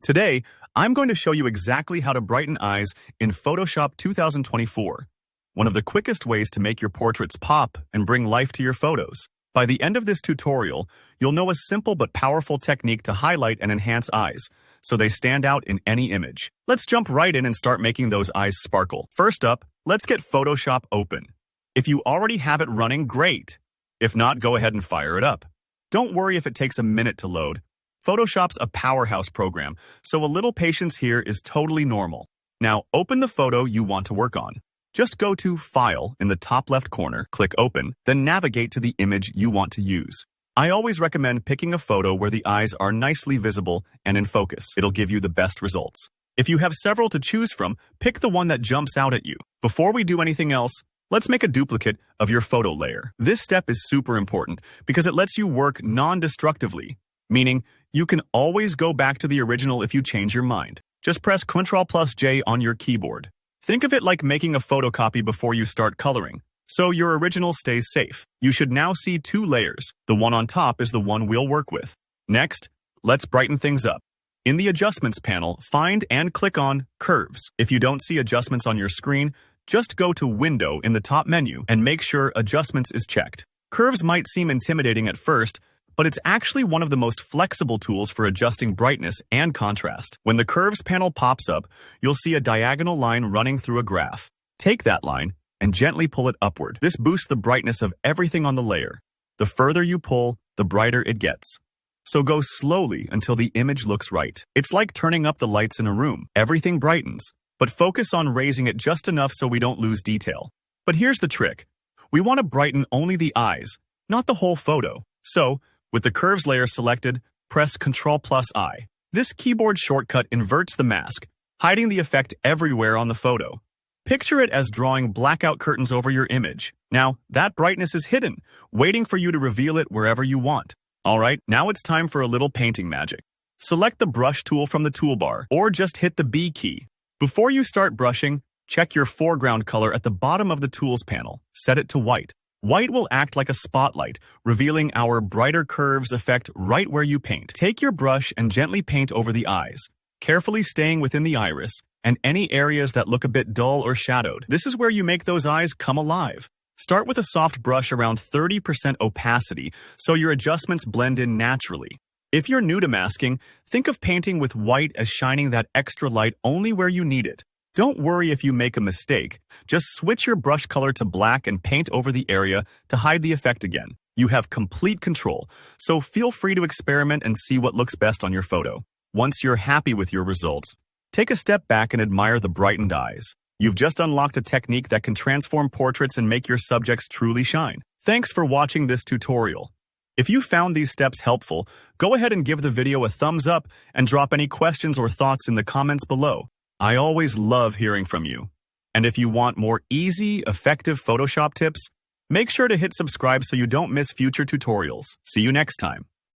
Today, I'm going to show you exactly how to brighten eyes in Photoshop 2024, one of the quickest ways to make your portraits pop and bring life to your photos. By the end of this tutorial, you'll know a simple but powerful technique to highlight and enhance eyes, so they stand out in any image. Let's jump right in and start making those eyes sparkle. First up, let's get Photoshop open. If you already have it running, great. If not, go ahead and fire it up. Don't worry if it takes a minute to load. Photoshop's a powerhouse program, so a little patience here is totally normal. Now, open the photo you want to work on. Just go to File in the top left corner, click Open, then navigate to the image you want to use. I always recommend picking a photo where the eyes are nicely visible and in focus. It'll give you the best results. If you have several to choose from, pick the one that jumps out at you. Before we do anything else, let's make a duplicate of your photo layer. This step is super important because it lets you work non-destructively, meaning you can always go back to the original if you change your mind. Just press Ctrl+J on your keyboard. Think of it like making a photocopy before you start coloring, so your original stays safe. You should now see two layers. The one on top is the one we'll work with. Next, let's brighten things up. In the Adjustments panel, find and click on Curves. If you don't see adjustments on your screen, just go to Window in the top menu and make sure Adjustments is checked. Curves might seem intimidating at first, but it's actually one of the most flexible tools for adjusting brightness and contrast. When the Curves panel pops up, you'll see a diagonal line running through a graph. Take that line and gently pull it upward. This boosts the brightness of everything on the layer. The further you pull, the brighter it gets. So go slowly until the image looks right. It's like turning up the lights in a room. Everything brightens, but focus on raising it just enough so we don't lose detail. But here's the trick. We want to brighten only the eyes, not the whole photo. So, with the Curves layer selected, press Ctrl+I. This keyboard shortcut inverts the mask, hiding the effect everywhere on the photo. Picture it as drawing blackout curtains over your image. Now, that brightness is hidden, waiting for you to reveal it wherever you want. Alright, now it's time for a little painting magic. Select the brush tool from the toolbar, or just hit the B key. Before you start brushing, check your foreground color at the bottom of the Tools panel. Set it to white. White will act like a spotlight, revealing our brighter curves effect right where you paint. Take your brush and gently paint over the eyes, carefully staying within the iris and any areas that look a bit dull or shadowed. This is where you make those eyes come alive. Start with a soft brush around 30% opacity so your adjustments blend in naturally. If you're new to masking, think of painting with white as shining that extra light only where you need it. Don't worry if you make a mistake. Just switch your brush color to black and paint over the area to hide the effect again. You have complete control, so feel free to experiment and see what looks best on your photo. Once you're happy with your results, take a step back and admire the brightened eyes. You've just unlocked a technique that can transform portraits and make your subjects truly shine. Thanks for watching this tutorial. If you found these steps helpful, go ahead and give the video a thumbs up and drop any questions or thoughts in the comments below. I always love hearing from you. And if you want more easy, effective Photoshop tips, make sure to hit subscribe so you don't miss future tutorials. See you next time.